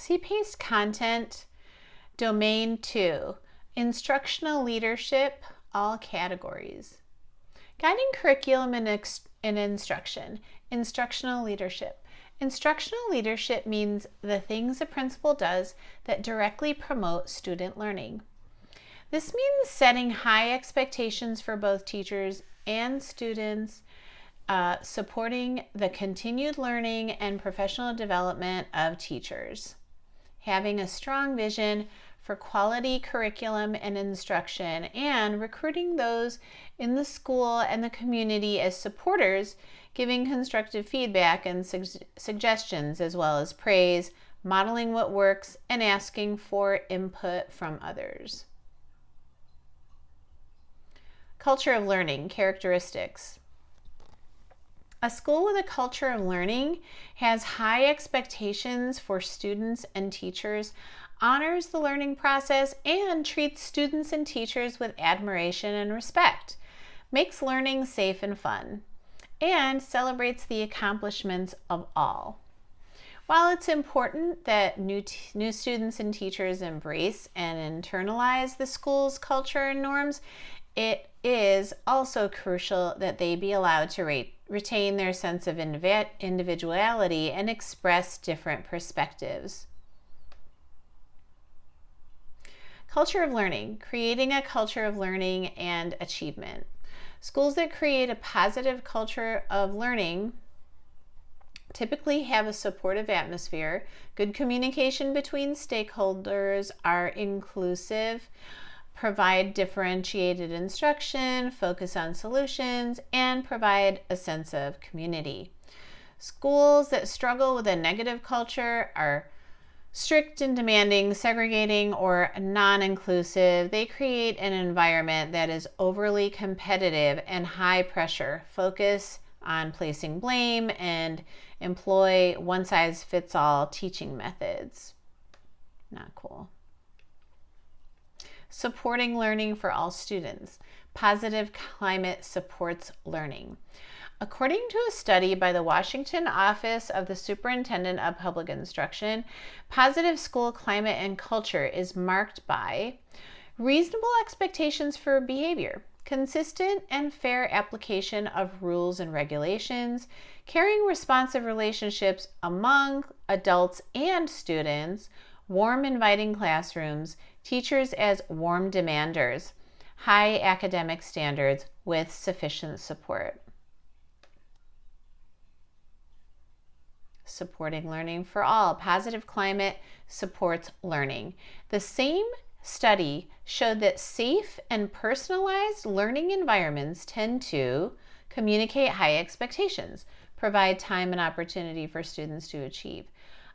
Cpace content, domain 2, instructional leadership, all categories. Guiding curriculum and instruction, instructional leadership. Instructional leadership means the things a principal does that directly promote student learning. This means setting high expectations for both teachers and students, supporting the continued learning and professional development of teachers, having a strong vision for quality curriculum and instruction, and recruiting those in the school and the community as supporters, giving constructive feedback and suggestions as well as praise, modeling what works, and asking for input from others. Culture of learning, characteristics. A school with a culture of learning has high expectations for students and teachers, honors the learning process, and treats students and teachers with admiration and respect, makes learning safe and fun, and celebrates the accomplishments of all. While it's important that new students and teachers embrace and internalize the school's culture and norms, it is also crucial that they be allowed to retain their sense of individuality and express different perspectives. Culture of learning, creating a culture of learning and achievement. Schools that create a positive culture of learning typically have a supportive atmosphere, good communication between stakeholders, are inclusive, provide differentiated instruction, focus on solutions, and provide a sense of community. Schools that struggle with a negative culture are strict and demanding, segregating, or non-inclusive. They create an environment that is overly competitive and high pressure, focus on placing blame, and employ one-size-fits-all teaching methods. Not cool. Supporting learning for all students. Positive climate supports learning. According to a study by the Washington Office of the Superintendent of Public Instruction, positive school climate and culture is marked by reasonable expectations for behavior, consistent and fair application of rules and regulations, caring, responsive relationships among adults and students, warm, inviting classrooms, teachers as warm demanders, high academic standards with sufficient support. Supporting learning for all. Positive climate supports learning. The same study showed that safe and personalized learning environments tend to communicate high expectations, provide time and opportunity for students to achieve,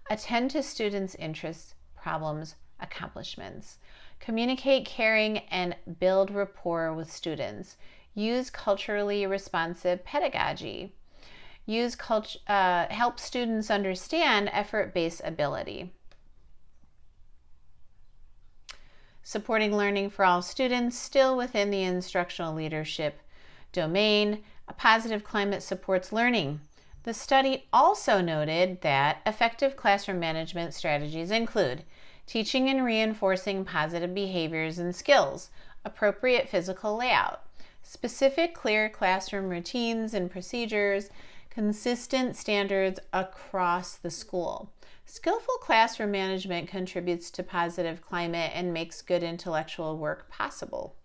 attend to students' interests, problems, accomplishments, communicate caring, and build rapport with students, use culturally responsive pedagogy, help students understand effort-based ability. Supporting learning for all students, still within the instructional leadership domain, a positive climate supports learning. The study also noted that effective classroom management strategies include teaching and reinforcing positive behaviors and skills, appropriate physical layout, specific clear classroom routines and procedures, consistent standards across the school. Skillful classroom management contributes to positive climate and makes good intellectual work possible.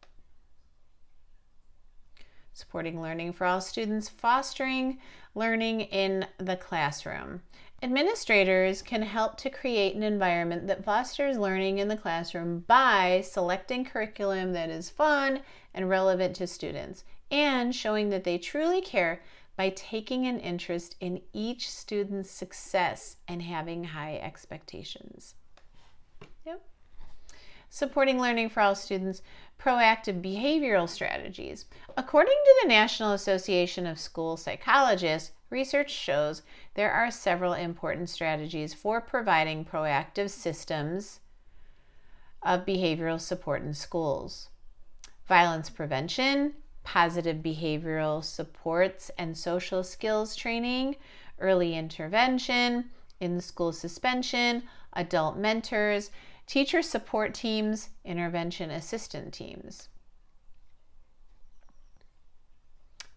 Supporting learning for all students, fostering learning in the classroom. Administrators can help to create an environment that fosters learning in the classroom by selecting curriculum that is fun and relevant to students, and showing that they truly care by taking an interest in each student's success and having high expectations. Yep. Supporting learning for all students, proactive behavioral strategies. According to the National Association of School Psychologists, research shows there are several important strategies for providing proactive systems of behavioral support in schools. Violence prevention, positive behavioral supports and social skills training, early intervention, in-school suspension, adult mentors, teacher support teams, intervention assistant teams.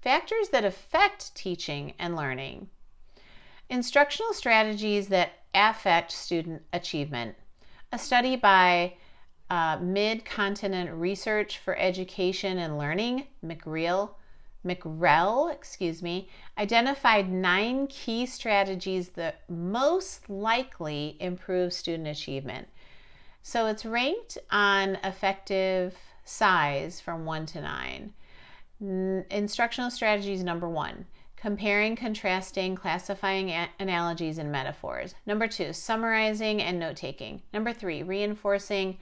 Factors that affect teaching and learning. Instructional strategies that affect student achievement. A study by Mid-Continent Research for Education and Learning, McRell, identified 9 key strategies that most likely improve student achievement. So it's ranked on effective size from 1 to 9. Instructional strategies number 1, comparing, contrasting, classifying analogies and metaphors. Number 2, summarizing and note-taking. Number 3, reinforcing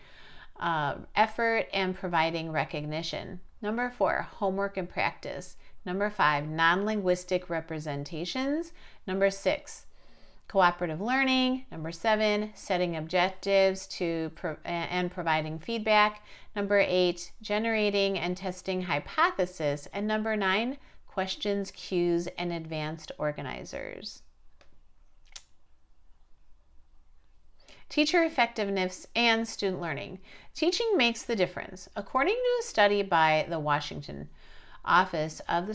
effort and providing recognition. Number 4, homework and practice. Number 5, non-linguistic representations. Number 6, cooperative learning. Number 7, setting objectives and providing feedback. Number 8, generating and testing hypothesis. And number 9, questions, cues, and advanced organizers. Teacher effectiveness and student learning. Teaching makes the difference. According to a study by the Washington Office of the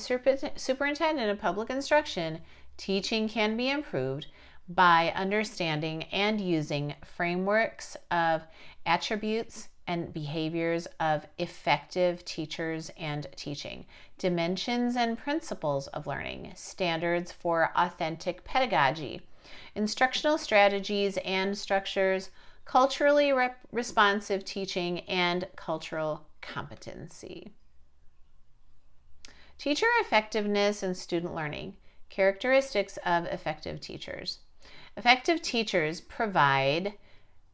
Superintendent of Public Instruction, teaching can be improved by understanding and using frameworks of attributes and behaviors of effective teachers and teaching, dimensions and principles of learning, standards for authentic pedagogy, instructional strategies and structures, culturally responsive teaching, and cultural competency. Teacher effectiveness and student learning. Characteristics of effective teachers. Effective teachers provide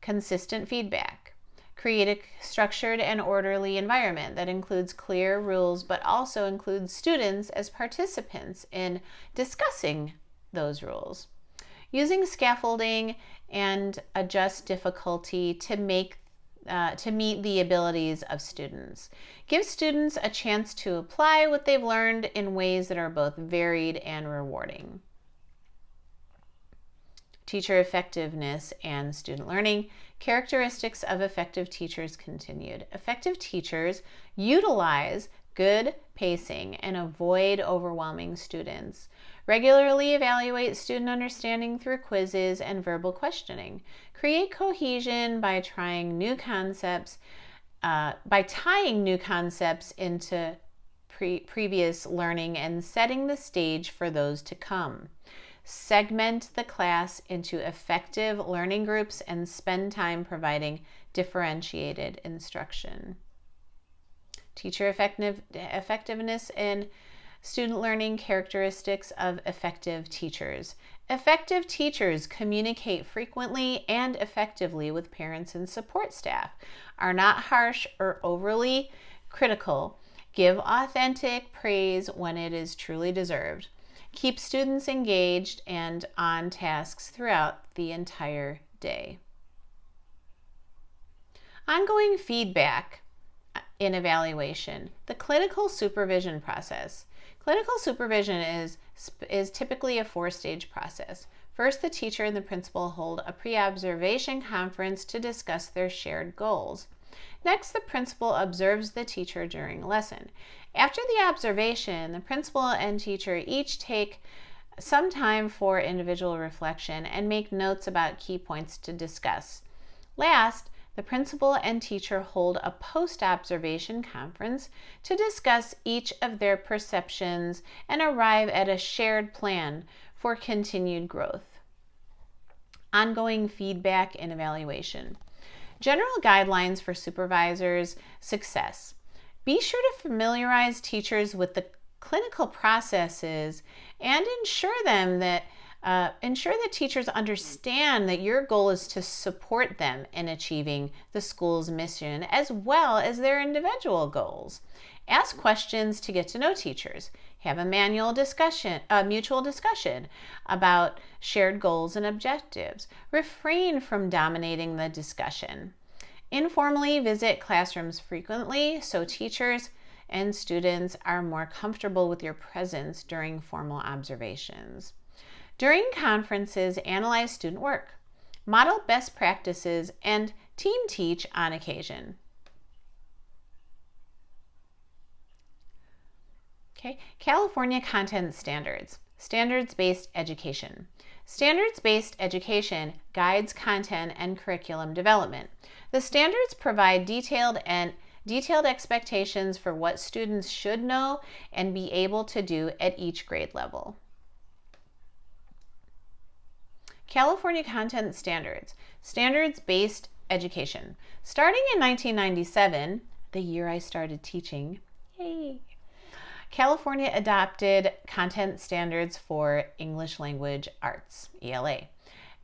consistent feedback, create a structured and orderly environment that includes clear rules but also includes students as participants in discussing those rules, using scaffolding and adjust difficulty to meet the abilities of students. Give students a chance to apply what they've learned in ways that are both varied and rewarding. Teacher effectiveness and student learning. Characteristics of effective teachers continued. Effective teachers utilize good pacing and avoid overwhelming students. Regularly evaluate student understanding through quizzes and verbal questioning. Create cohesion by tying new concepts into previous learning and setting the stage for those to come. Segment the class into effective learning groups and spend time providing differentiated instruction. Teacher effectiveness and student learning. Characteristics of effective teachers. Effective teachers communicate frequently and effectively with parents and support staff, are not harsh or overly critical, give authentic praise when it is truly deserved, keep students engaged and on tasks throughout the entire day. Ongoing feedback in evaluation. The clinical supervision process. Clinical supervision is typically a 4-stage process. First, the teacher and the principal hold a pre-observation conference to discuss their shared goals. Next, the principal observes the teacher during a lesson. After the observation, the principal and teacher each take some time for individual reflection and make notes about key points to discuss. Last, the principal and teacher hold a post-observation conference to discuss each of their perceptions and arrive at a shared plan for continued growth. Ongoing feedback and evaluation. General guidelines for supervisors' success. Be sure to familiarize teachers with the clinical processes and ensure that teachers understand that your goal is to support them in achieving the school's mission as well as their individual goals. Ask questions to get to know teachers. Have a mutual discussion about shared goals and objectives. Refrain from dominating the discussion. Informally visit classrooms frequently so teachers and students are more comfortable with your presence during formal observations. During conferences, analyze student work. Model best practices and team teach on occasion. Okay. California content standards. Standards-based education. Standards-based education guides content and curriculum development. The standards provide detailed expectations for what students should know and be able to do at each grade level. California content standards. Standards-based education. Starting in 1997, the year I started teaching, yay! California adopted content standards for English language arts, ELA,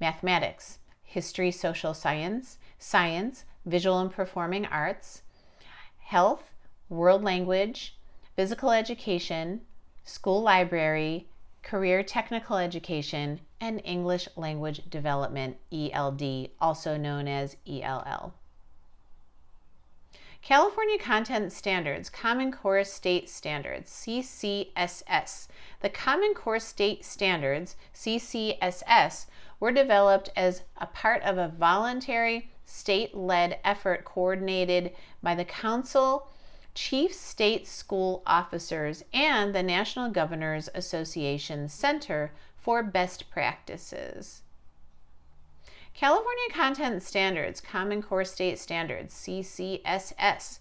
mathematics, history, social science, science, visual and performing arts, health, world language, physical education, school library, career technical education, and English language development, ELD, also known as ELL. California Content Standards, Common Core State Standards, CCSS. The Common Core State Standards, CCSS, were developed as a part of a voluntary state-led effort coordinated by the Council, Chief State School Officers, and the National Governors Association Center for Best Practices. California Content Standards, Common Core State Standards, CCSS.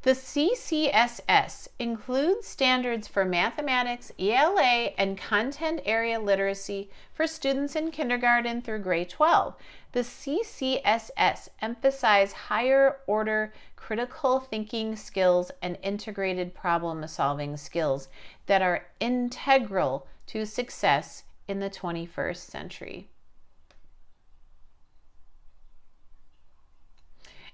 The CCSS includes standards for mathematics, ELA, and content area literacy for students in kindergarten through grade 12. The CCSS emphasize higher order critical thinking skills and integrated problem-solving skills that are integral to success in the 21st century.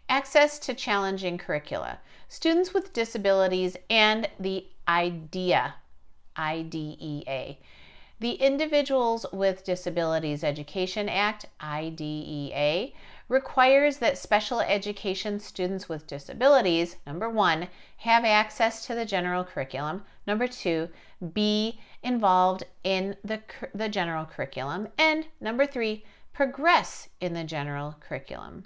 Access to challenging curricula. Students with disabilities and the IDEA, the Individuals with Disabilities Education Act, IDEA, requires that special education students with disabilities, number 1, have access to the general curriculum, number 2, be involved in the general curriculum, and number 3, progress in the general curriculum.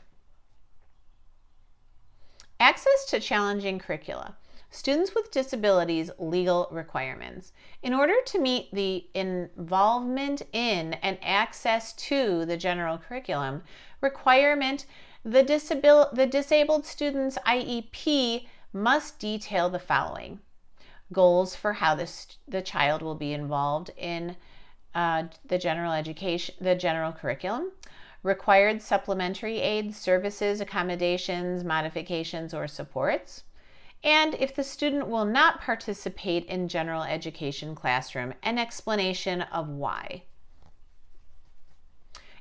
Access to challenging curricula. Students with disabilities legal requirements. In order to meet the involvement in and access to the general curriculum requirement, the disabled student's IEP must detail the following: goals for how the child will be involved in the general curriculum, required supplementary aids, services, accommodations, modifications, or supports, and if the student will not participate in general education classroom, an explanation of why.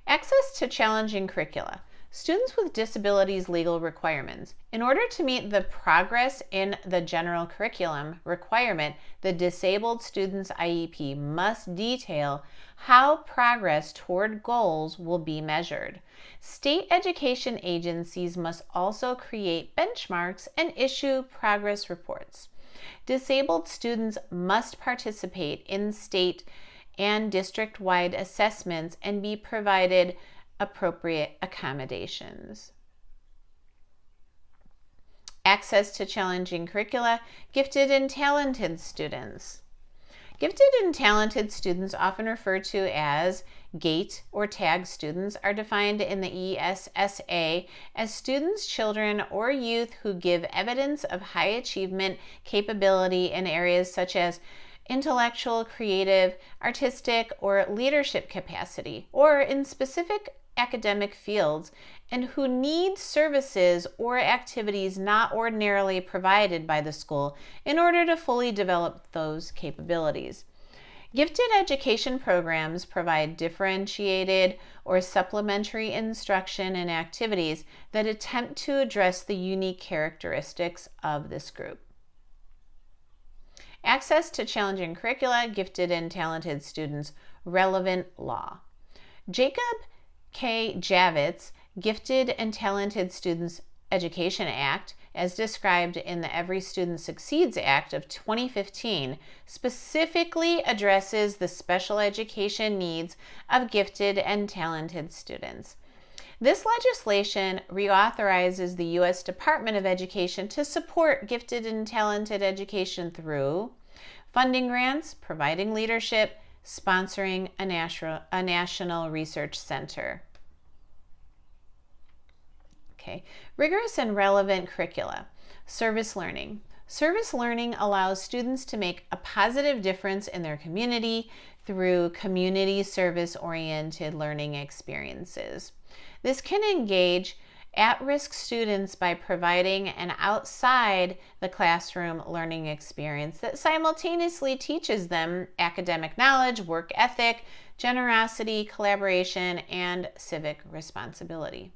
Access to challenging curricula. Students with disabilities legal requirements. In order to meet the progress in the general curriculum requirement, the disabled student's IEP must detail how progress toward goals will be measured. State education agencies must also create benchmarks and issue progress reports. Disabled students must participate in state and district-wide assessments and be provided appropriate accommodations. Access to challenging curricula, gifted and talented students. Gifted and talented students, often referred to as GATE or TAG students, are defined in the ESSA as students, children, or youth who give evidence of high achievement capability in areas such as intellectual, creative, artistic, or leadership capacity, or in specific academic fields, and who need services or activities not ordinarily provided by the school in order to fully develop those capabilities. Gifted education programs provide differentiated or supplementary instruction and activities that attempt to address the unique characteristics of this group. Access to challenging curricula, gifted and talented students, relevant law. Jacob K. Javits Gifted and Talented Students Education Act, as described in the Every Student Succeeds Act of 2015, specifically addresses the special education needs of gifted and talented students. This legislation reauthorizes the U.S. Department of Education to support gifted and talented education through funding grants, providing leadership, sponsoring a national research center. Okay. Rigorous and relevant curricula. Service learning. Service learning allows students to make a positive difference in their community through community service-oriented learning experiences. This can engage at-risk students by providing an outside the classroom learning experience that simultaneously teaches them academic knowledge, work ethic, generosity, collaboration, and civic responsibility.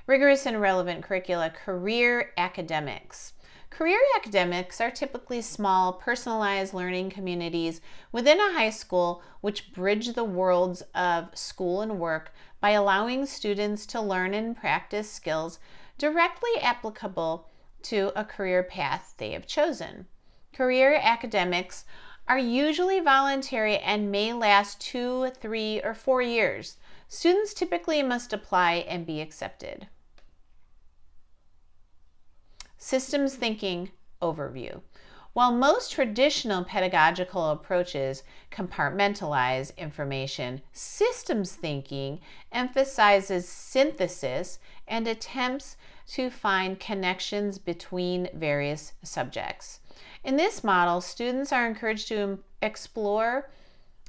Rigorous and relevant curricula. Career academics. Career academics are typically small, personalized learning communities within a high school which bridge the worlds of school and work by allowing students to learn and practice skills directly applicable to a career path they have chosen. Career academics are usually voluntary and may last 2, 3, or 4 years. Students typically must apply and be accepted. Systems thinking overview. While most traditional pedagogical approaches compartmentalize information, systems thinking emphasizes synthesis and attempts to find connections between various subjects. In this model, students are encouraged to explore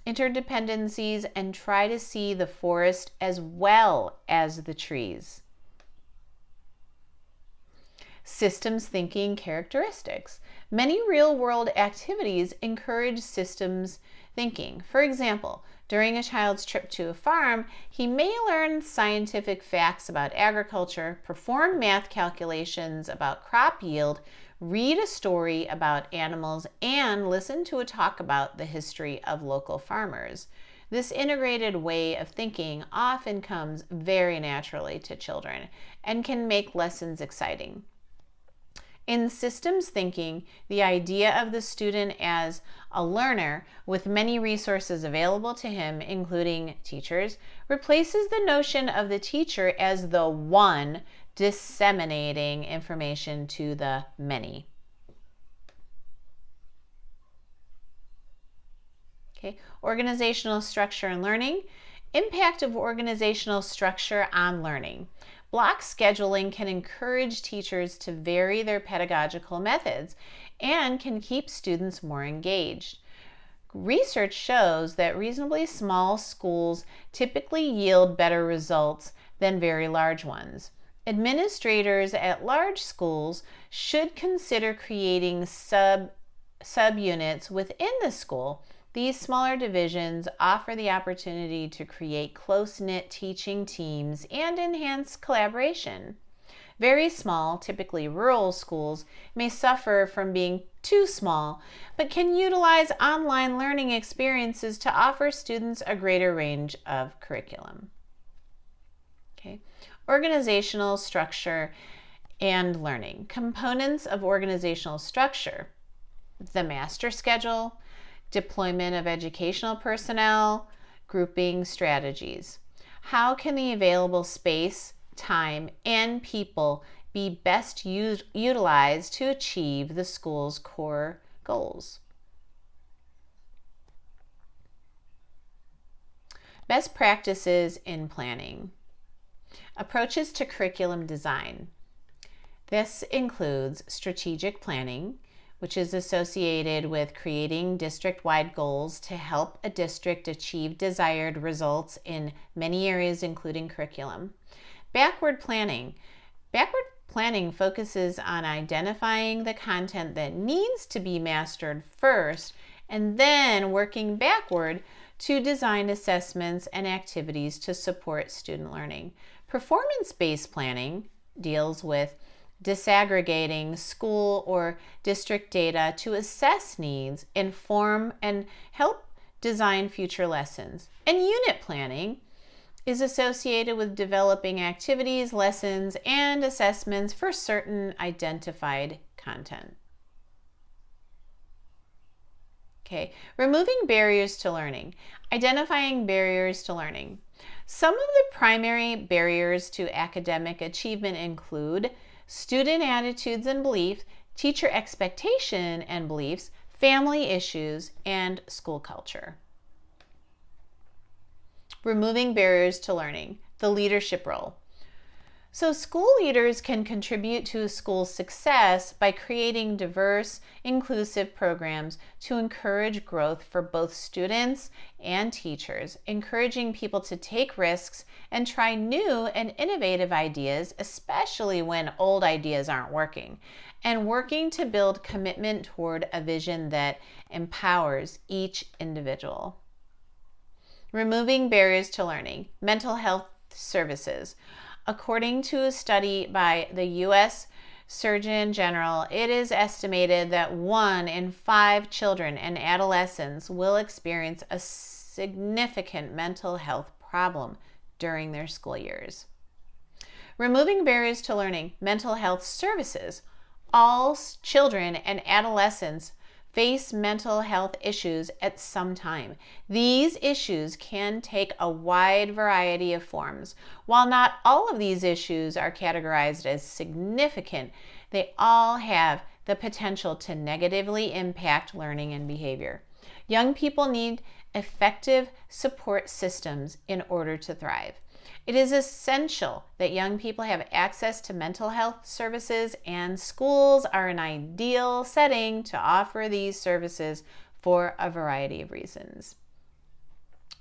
interdependencies and try to see the forest as well as the trees. Systems thinking characteristics. Many real-world activities encourage systems thinking. For example, during a child's trip to a farm, he may learn scientific facts about agriculture, perform math calculations about crop yield, read a story about animals, and listen to a talk about the history of local farmers. This integrated way of thinking often comes very naturally to children and can make lessons exciting. In systems thinking, the idea of the student as a learner with many resources available to him, including teachers, replaces the notion of the teacher as the one disseminating information to the many. Okay. Organizational structure and learning. Impact of organizational structure on learning. Block scheduling can encourage teachers to vary their pedagogical methods and can keep students more engaged. Research shows that reasonably small schools typically yield better results than very large ones. Administrators at large schools should consider creating subunits within the school. These smaller divisions offer the opportunity to create close-knit teaching teams and enhance collaboration. Very small, typically rural schools may suffer from being too small, but can utilize online learning experiences to offer students a greater range of curriculum. Okay. Organizational structure and learning. Components of organizational structure. The master schedule, deployment of educational personnel, grouping strategies. How can the available space, time, and people be best utilized to achieve the school's core goals? Best practices in planning. Approaches to curriculum design. This includes strategic planning, which is associated with creating district-wide goals to help a district achieve desired results in many areas, including curriculum. Backward planning. Backward planning focuses on identifying the content that needs to be mastered first and then working backward to design assessments and activities to support student learning. Performance-based planning deals with disaggregating school or district data to assess needs, inform, and help design future lessons. And unit planning is associated with developing activities, lessons, and assessments for certain identified content. Okay, removing barriers to learning. Identifying barriers to learning. Some of the primary barriers to academic achievement include student attitudes and beliefs, teacher expectation and beliefs, family issues, and school culture. Removing barriers to learning. The leadership role. So school leaders can contribute to a school's success by creating diverse, inclusive programs to encourage growth for both students and teachers, encouraging people to take risks and try new and innovative ideas, especially when old ideas aren't working, and working to build commitment toward a vision that empowers each individual. Removing barriers to learning. Mental health services. According to a study by the U.S. Surgeon General, it is estimated that 1 in 5 children and adolescents will experience a significant mental health problem during their school years. Removing barriers to learning. Mental health services. All children and adolescents face mental health issues at some time. These issues can take a wide variety of forms. While not all of these issues are categorized as significant, they all have the potential to negatively impact learning and behavior. Young people need effective support systems in order to thrive. It is essential that young people have access to mental health services, and schools are an ideal setting to offer these services for a variety of reasons.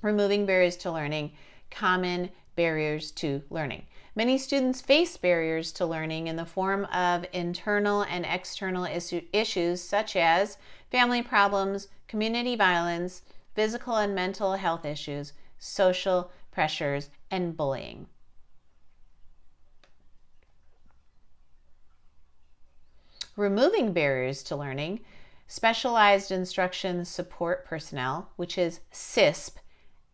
Removing barriers to learning. Common barriers to learning. Many students face barriers to learning in the form of internal and external issues such as family problems, community violence, physical and mental health issues, social pressures, and bullying. Removing barriers to learning. Specialized instruction support personnel, which is SISP,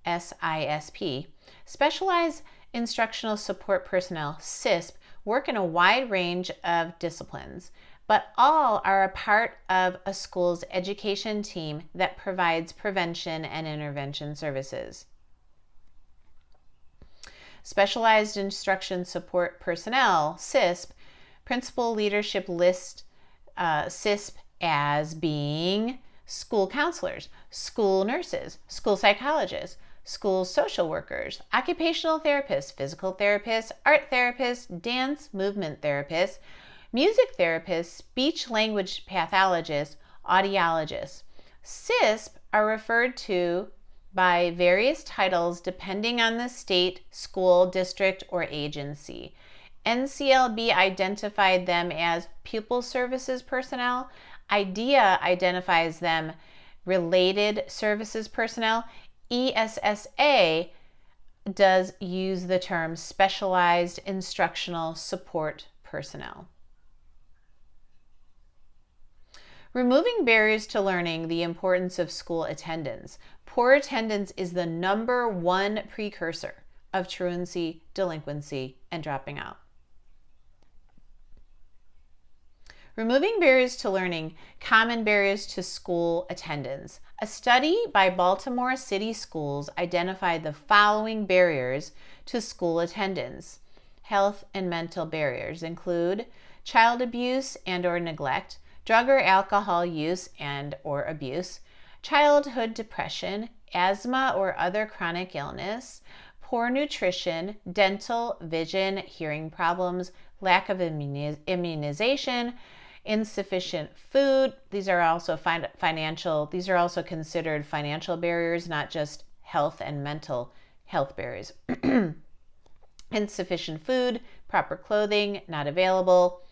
S-I-S-P. Specialized instructional support personnel, SISP, work in a wide range of disciplines, but all are a part of a school's education team that provides prevention and intervention services. Specialized instruction support personnel, SISP, principal leadership list SISP as being school counselors, school nurses, school psychologists, school social workers, occupational therapists, physical therapists, art therapists, dance movement therapists, music therapists, speech language pathologists, audiologists. SISP are referred to by various titles depending on the state, school, district, or agency. NCLB identified them as pupil services personnel. IDEA identifies them related services personnel. ESSA does use the term specialized instructional support personnel. Removing barriers to learning. The importance of school attendance. Poor attendance is the number one precursor of truancy, delinquency, and dropping out. Removing barriers to learning. Common barriers to school attendance. A study by Baltimore City Schools identified the following barriers to school attendance. Health and mental barriers include child abuse and or neglect, drug or alcohol use and or abuse, childhood depression, asthma or other chronic illness, poor nutrition, dental, vision, hearing problems, lack of immunization, insufficient food. These are also these are also considered financial barriers, not just health and mental health barriers. Insufficient food, proper clothing not available,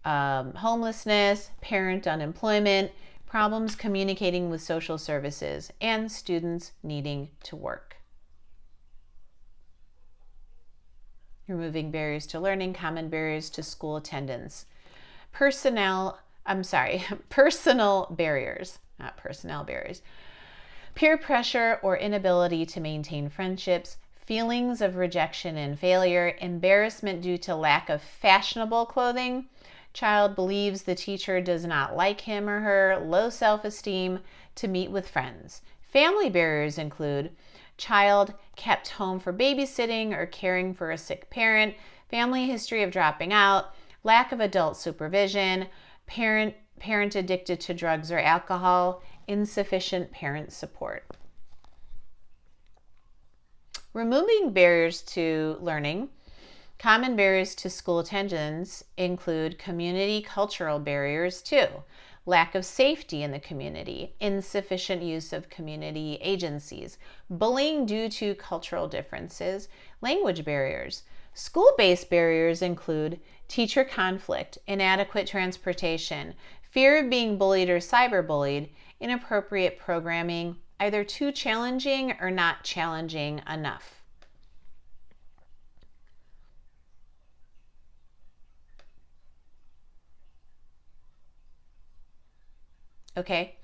homelessness, parent unemployment, problems communicating with social services, and students needing to work. Removing barriers to learning. Common barriers to school attendance. Personal barriers, not personnel barriers. Peer pressure or inability to maintain friendships, feelings of rejection and failure, embarrassment due to lack of fashionable clothing. Child believes the teacher does not like him or her, low self-esteem to meet with friends. Family barriers include child kept home for babysitting or caring for a sick parent, family history of dropping out, lack of adult supervision, parent addicted to drugs or alcohol, insufficient parent support. Removing barriers to learning. Common barriers to school attendance include community cultural barriers too. Lack of safety in the community, insufficient use of community agencies, bullying due to cultural differences, language barriers. School-based barriers include teacher conflict, inadequate transportation, fear of being bullied or cyberbullied, inappropriate programming, either too challenging or not challenging enough. Okay,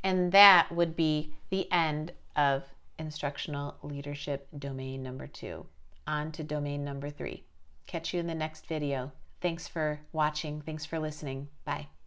and that would be the end of instructional leadership domain number 2. On to domain number 3. Catch you in the next video. Thanks for watching. Thanks for listening. Bye.